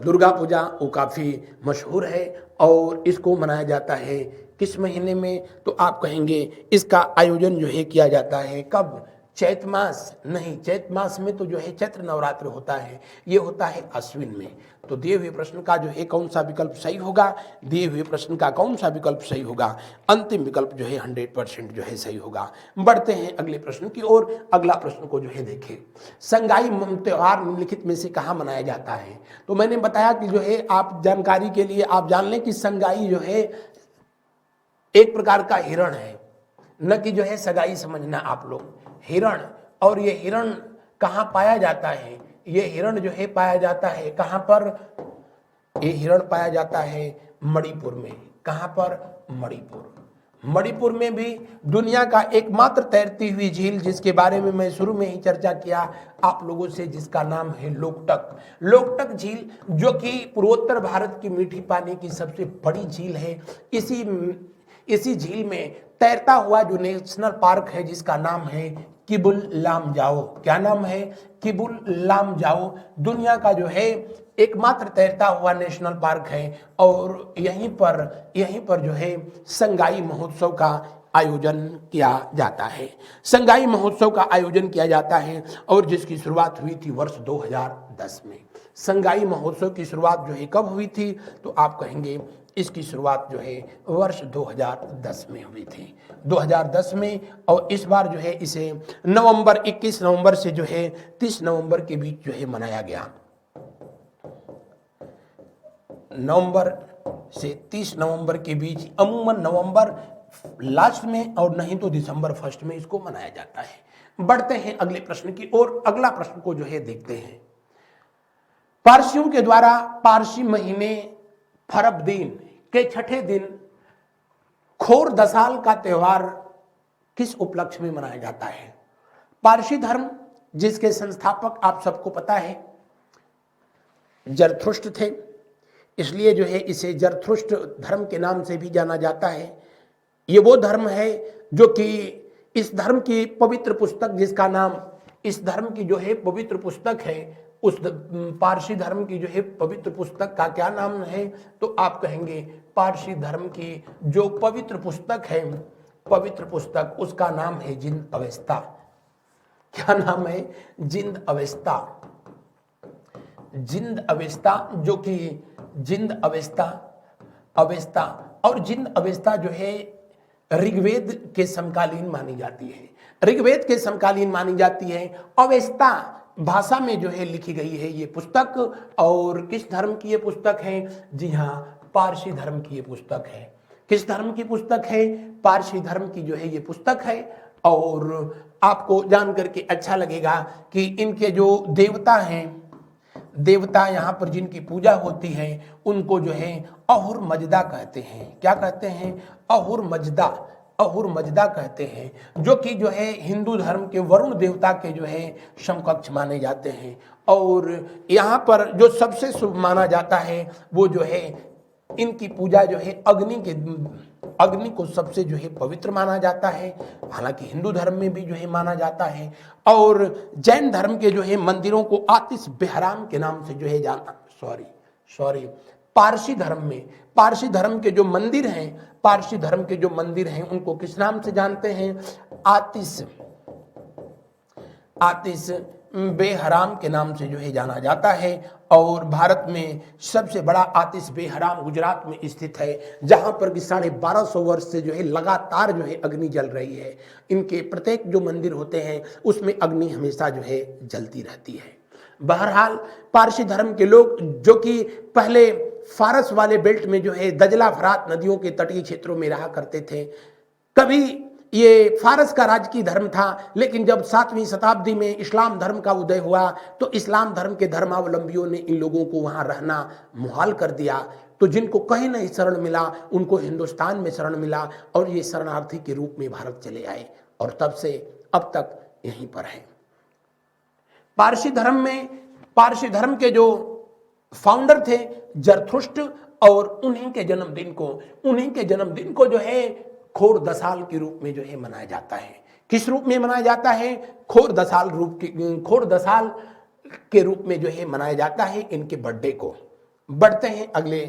दुर्गा पूजा वो काफ़ी मशहूर है और इसको मनाया जाता है किस महीने में? तो आप कहेंगे इसका आयोजन जो है किया जाता है कब? चैत मास? नहीं, चैत मास में तो जो है चैत्र नवरात्र होता है, ये होता है अश्विन में। तो दिए हुए प्रश्न का जो है कौन सा विकल्प सही होगा? दिए हुए प्रश्न का कौन सा विकल्प सही होगा? अंतिम विकल्प जो है 100% जो है सही होगा। बढ़ते हैं अगले प्रश्न की ओर। अगला प्रश्न को जो है देखें, संगाई त्योहार निम्नलिखित में से कहाँ मनाया जाता है? तो मैंने बताया कि जो है आप जानकारी के लिए आप जान लें कि संगाई जो है एक प्रकार का हिरण है, न कि जो है सगाई समझना आप लोग, हिरण। और ये हिरण कहाँ पाया जाता है? ये हिरण जो है पाया जाता है कहाँ पर? ये हिरण पाया जाता है मणिपुर में। कहाँ पर? मणिपुर। मणिपुर में भी दुनिया का एकमात्र तैरती हुई झील जिसके बारे में मैं शुरू में ही चर्चा किया आप लोगों से, जिसका नाम है लोकटक झील, जो कि पूर्वोत्तर भारत की मीठी पानी की सबसे बड़ी झील है। इसी झील में तैरता हुआ जो नेशनल पार्क है जिसका नाम है किबुल लामजाओ। क्या नाम है? किबुल लामजाओ। दुनिया का जो है एकमात्र तैरता हुआ नेशनल पार्क है और यहीं पर जो है संगाई महोत्सव का आयोजन किया जाता है। संगाई महोत्सव का आयोजन किया जाता है और जिसकी शुरुआत हुई थी वर्ष 2010 में। संगाई महोत्सव की शुरुआत जो है कब हुई थी? तो आप कहेंगे इसकी शुरुआत जो है वर्ष 2010 में हुई थी, 2010 में। और इस बार जो है इसे 21 नवंबर से जो है 30 नवंबर के बीच जो है मनाया गया। नवंबर से 30 नवंबर के बीच, अमूमन नवंबर लास्ट में और नहीं तो दिसंबर फर्स्ट में इसको मनाया जाता है। बढ़ते हैं अगले प्रश्न की ओर। अगला प्रश्न को जो है देखते हैं, पारसियों के द्वारा पारसी महीने फरबदीन के छठे दिन खोर दसाल का त्योहार किस उपलक्ष्य में मनाया जाता है? पारसी धर्म जिसके संस्थापक आप सबको पता है जरथुष्ट्र थे, इसलिए जो है इसे जरथुष्ट्र धर्म के नाम से भी जाना जाता है। ये वो धर्म है जो कि इस धर्म की पवित्र पुस्तक जिसका नाम, इस धर्म की जो है पवित्र पुस्तक है, उस पारसी धर्म की जो है पवित्र पुस्तक का क्या नाम है? तो आप कहेंगे पारसी धर्म की जो पवित्र पुस्तक है, पवित्र पुस्तक, उसका नाम है जिंद अवेस्ता। क्या नाम है? जिंद अवेस्ता। जिंद अवेस्ता, जो कि जिंद अवेस्ता, अवेस्ता और जिंद अवेस्ता जो है ऋग्वेद के समकालीन मानी जाती है, ऋग्वेद के समकालीन मानी जाती है। अवेस्ता भाषा में जो है लिखी गई है ये पुस्तक। और किस धर्म की ये पुस्तक है? जी हाँ, पारसी धर्म की ये पुस्तक है। किस धर्म की पुस्तक है? पारसी धर्म की जो है ये पुस्तक है। और आपको जान करके अच्छा लगेगा कि इनके जो देवता हैं, देवता यहाँ पर जिनकी पूजा होती है उनको जो है अहुर मजदा कहते हैं। क्या कहते हैं? अहुर मजदा, अहुर मजदा कहते हैं, जो कि जो है हिंदू धर्म के वरुण देवता के जो है समकक्ष माने जाते हैं। और यहाँ पर जो सबसे शुभ माना जाता है वो जो है इनकी पूजा जो है अग्नि को सबसे जो है पवित्र माना जाता है। हालांकि हिंदू धर्म में भी जो है माना जाता है। और जैन धर्म के जो है मंदिरों को आतिश बेहराम के नाम से जो है जाना, सॉरी पारसी धर्म में, पारसी धर्म के जो मंदिर हैं, पारसी धर्म के जो मंदिर हैं उनको किस नाम से जानते हैं? आतिश, आतिश बेहराम के नाम से जो है जाना जाता है। और भारत में सबसे बड़ा आतिश बेहराम गुजरात में स्थित है, जहां पर कि 1250 वर्ष से जो है लगातार जो है अग्नि जल रही है। इनके प्रत्येक जो मंदिर होते हैं उसमें अग्नि हमेशा जो है जलती रहती है। बहरहाल पारसी धर्म के लोग जो कि पहले फारस वाले बेल्ट में जो है दजला फरात नदियों के तटीय क्षेत्रों में रहा करते थे, कभी ये फारस का राजकीय धर्म था, लेकिन जब 7वीं शताब्दी में इस्लाम धर्म का उदय हुआ तो इस्लाम धर्म के धर्मावलंबियों ने इन लोगों को वहां रहना मुहाल कर दिया। तो जिनको कहीं नहीं शरण मिला उनको हिंदुस्तान में शरण मिला और ये शरणार्थी के रूप में भारत चले आए और तब से अब तक यहीं पर है। पारसी धर्म में, पारसी धर्म के जो फाउंडर थे जरथुष्ट, और उन्हीं के जन्मदिन को जो है खोर दसाल के रूप में जो है मनाया जाता है। किस रूप में मनाया जाता है? खोर दसाल के रूप में जो है मनाया जाता है इनके बर्थडे को। बढ़ते हैं अगले।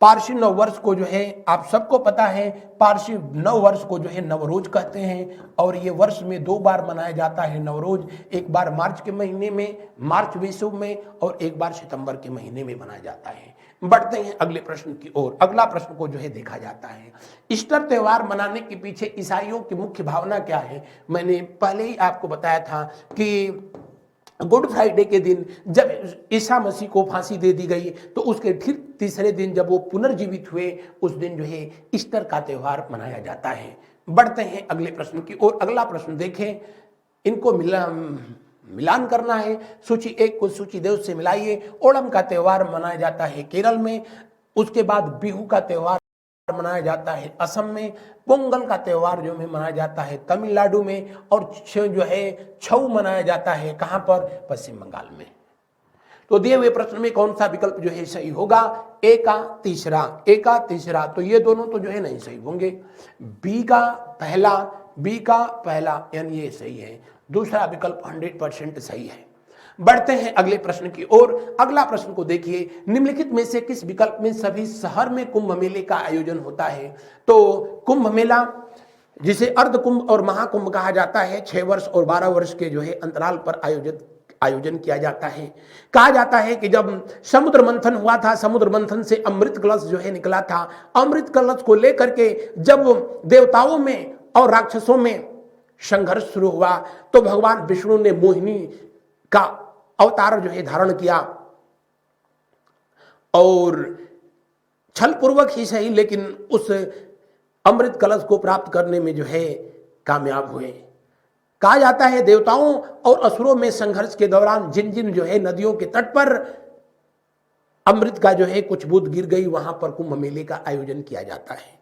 पारसी नव वर्ष को जो है आप सबको पता है, पारसी नव वर्ष को जो है नवरोज कहते हैं। और ये वर्ष में 2 बार मनाया जाता है नवरोज, एक बार मार्च के महीने में, मार्च विषुव में, और एक बार सितंबर के महीने में मनाया जाता है। बढ़ते हैं अगले प्रश्न की ओर। अगला प्रश्न को जो है देखा जाता है, ईस्टर त्योहार मनाने के पीछे ईसाइयों की मुख्य भावना क्या है? मैंने पहले ही आपको बताया था कि गुड फ्राइडे के दिन जब ईसा मसीह को फांसी दे दी गई तो उसके फिर तीसरे दिन जब वो पुनर्जीवित हुए उस दिन जो है ईस्टर का त्योहार मनाया जाता है। बढ़ते हैं अगले प्रश्न की ओर। अगला प्रश्न देखें, इनको मिलान करना है। सूची 1 को सूची 2 से मिलाइए। ओणम का त्योहार मनाया जाता है केरल में, उसके बाद बिहू का त्योहार मनाया जाता है असम में, पोंगल का त्योहार जो है मनाया जाता है तमिलनाडु में, और जो है छऊ मनाया जाता है कहां पर? पश्चिम बंगाल में। तो दिए हुए प्रश्न में कौन सा विकल्प जो है सही होगा? ए का तीसरा, तो ये दोनों तो जो है नहीं सही होंगे। बी का पहला यानी ये सही है, दूसरा विकल्प 100% सही है। बढ़ते हैं अगले प्रश्न की ओर। अगला प्रश्न को देखिए, निम्नलिखित में से किस विकल्प में सभी शहर में कुंभ मेले का आयोजन होता है? तो कुंभ मेला जिसे अर्ध कुंभ और महाकुंभ कहा जाता है 6 वर्ष और 12 वर्ष के जो है अंतराल पर आयोजन किया जाता है। कहा जाता है कि जब समुद्र मंथन हुआ था, समुद्र मंथन से अमृत कलश जो है निकला था, अमृत कलश को लेकर के जब देवताओं में और राक्षसों में संघर्ष शुरू हुआ तो भगवान विष्णु ने मोहिनी का अवतार जो है धारण किया और छल पूर्वक ही सही लेकिन उस अमृत कलश को प्राप्त करने में जो है कामयाब हुए। कहा जाता है देवताओं और असुरों में संघर्ष के दौरान जिन जिन जो है नदियों के तट पर अमृत का जो है कुछ बूंद गिर गई वहां पर कुंभ मेले का आयोजन किया जाता है।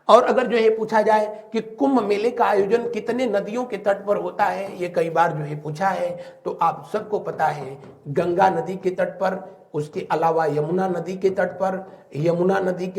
और अगर जो है पूछा जाए कि कुंभ मेले का आयोजन कितने नदियों के तट पर होता है, ये कई बार जो है पूछा है, तो आप सबको पता है गंगा नदी के तट पर, उसके अलावा यमुना नदी के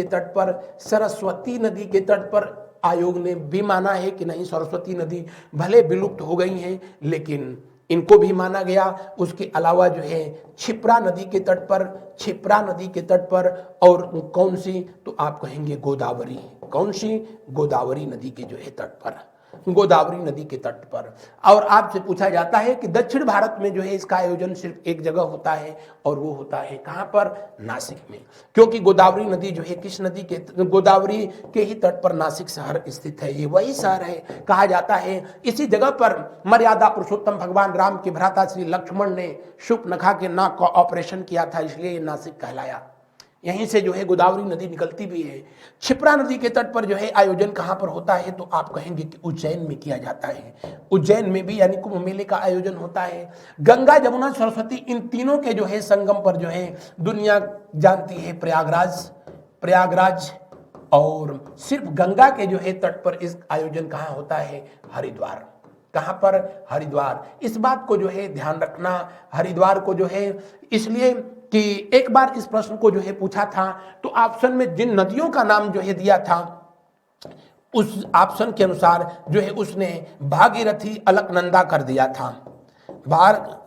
तट पर, सरस्वती नदी के तट पर, आयोग ने भी माना है कि नहीं, सरस्वती नदी भले विलुप्त हो गई हैं लेकिन इनको भी माना गया। उसके अलावा जो है क्षिप्रा नदी के तट पर, क्षिप्रा नदी के तट पर, और कौन सी, तो आप कहेंगे गोदावरी। कौन सी? गोदावरी नदी के जो है तट पर, गोदावरी नदी के तट पर। और आपसे पूछा जाता है कि दक्षिण भारत में जो है इसका आयोजन सिर्फ एक जगह होता है, और वो होता है कहां पर? नासिक में। क्योंकि गोदावरी नदी जो है किस नदी के? गोदावरी के ही तट पर नासिक शहर स्थित है। ये वही शहर है, कहा जाता है इसी जगह पर मर्यादा पुरुषोत्तम भगवान राम के भ्राता श्री लक्ष्मण ने शूर्पणखा के नाक का ऑपरेशन किया था, इसलिए ये नासिक कहलाया। यहीं से जो है गोदावरी नदी निकलती भी है। क्षिप्रा नदी के तट पर जो है आयोजन कहां पर होता है? तो आप कहेंगे कि उज्जैन में किया जाता है। उज्जैन में भी यानी कुंभ मेले का आयोजन होता है। गंगा, जमुना, सरस्वती, इन तीनों के जो है संगम पर जो है दुनिया जानती है प्रयागराज, और सिर्फ गंगा के जो है तट पर इस आयोजन कहां होता है? हरिद्वार। कहां पर? हरिद्वार। इस बात को जो है ध्यान रखना, हरिद्वार को जो है इसलिए कि एक बार इस प्रश्न को जो है पूछा था, तो ऑप्शन में जिन नदियों का नाम जो है दिया था, उस ऑप्शन के अनुसार जो है उसने भागीरथी, अलकनंदा कर दिया था।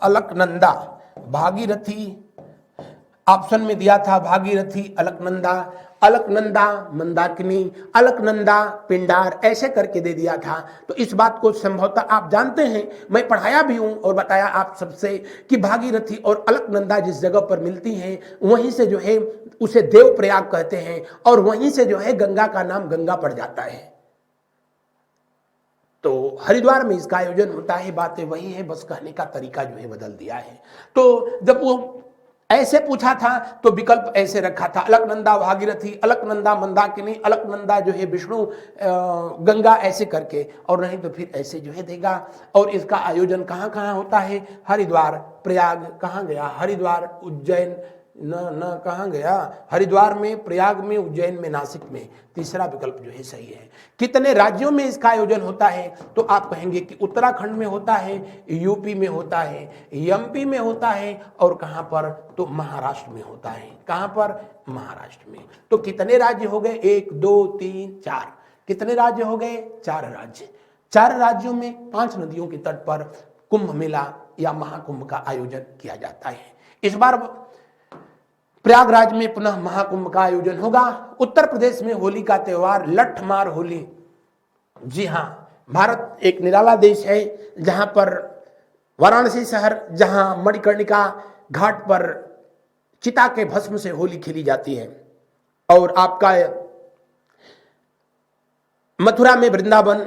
अलकनंदा, भागीरथी ऑप्शन में दिया था, भागीरथी, अलकनंदा मंदाकिनी, अलकनंदा पिंडार, ऐसे करके दे दिया था। तो इस बात को संभवतः आप जानते हैं, मैं पढ़ाया भी हूं और बताया आप सबसे कि भागीरथी और अलकनंदा जिस जगह पर मिलती हैं वहीं से जो है उसे देवप्रयाग कहते हैं, और वहीं से जो है गंगा का नाम गंगा पड़ जाता है। तो हरिद्वार में इसका आयोजन होता है। बातें वही है, बस कहने का तरीका जो है बदल दिया है। तो जब वो ऐसे पूछा था तो विकल्प ऐसे रखा था, अलकनंदा भागीरथी, अलकनंदा मंदाकिनी, अलकनंदा जो है विष्णु गंगा, ऐसे करके, और नहीं तो फिर ऐसे जो है देगा। और इसका आयोजन कहाँ कहाँ होता है? हरिद्वार, प्रयाग, कहाँ गया? हरिद्वार, उज्जैन, न कहाँ गया? हरिद्वार में, प्रयाग में, उज्जैन में, नासिक में। तीसरा विकल्प जो है सही है। कितने राज्यों में इसका आयोजन होता है? तो आप कहेंगे कि उत्तराखंड में होता है, यूपी में होता है, एमपी में होता है, और कहां पर? तो महाराष्ट्र में होता है। कहां पर? महाराष्ट्र में। तो कितने राज्य हो गए? 1 2 3 4। कितने राज्य हो गए? 4 राज्य। 4 राज्यों में 5 नदियों के तट पर कुंभ मेला या महाकुंभ का आयोजन किया जाता है। इस बार प्रयागराज में पुनः महाकुंभ का आयोजन होगा। उत्तर प्रदेश में होली का त्योहार, लठमार होली। जी हां, भारत एक निराला देश है जहां पर वाराणसी शहर, जहां मणिकर्णिका घाट पर चिता के भस्म से होली खेली जाती है, और आपका मथुरा में वृंदावन,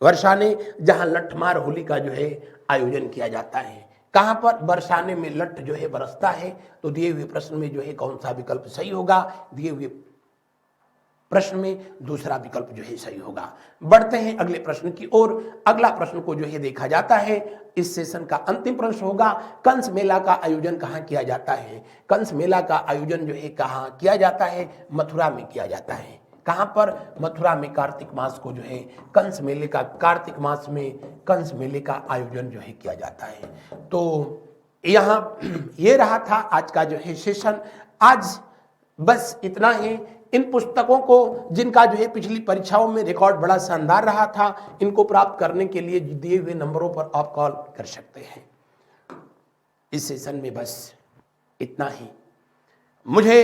बरसाने, जहां लठमार होली का जो है आयोजन किया जाता है। कहां पर? बरसाने में लठ जो है बरसता है। तो दिए हुए प्रश्न में जो है कौन सा विकल्प सही होगा? दिए हुए प्रश्न में दूसरा विकल्प जो है सही होगा। बढ़ते हैं अगले प्रश्न की ओर। अगला प्रश्न को जो है देखा जाता है, इस सेशन का अंतिम प्रश्न होगा, कंस मेला का आयोजन कहां किया जाता है? कंस मेला का आयोजन जो है कहां किया जाता है? मथुरा में किया जाता है। कहां पर? मथुरा में। कार्तिक मास को जो है कंस मेले का, कार्तिक मास में कंस मेले का आयोजन जो है किया जाता है। तो यहां ये रहा था आज का जो है सेशन। आज बस इतना ही। इन पुस्तकों को, जिनका जो है पिछली परीक्षाओं में रिकॉर्ड बड़ा शानदार रहा था, इनको प्राप्त करने के लिए दिए हुए नंबरों पर आप कॉल कर सकते हैं। इस सेशन में बस इतना ही। मुझे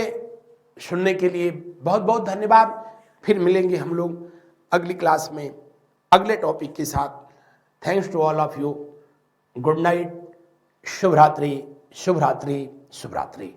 सुनने के लिए बहुत बहुत धन्यवाद। फिर मिलेंगे हम लोग अगली क्लास में अगले टॉपिक के साथ। Thanks to all of you. Good night, शुभ रात्रि, शुभ रात्रि, शुभ रात्रि।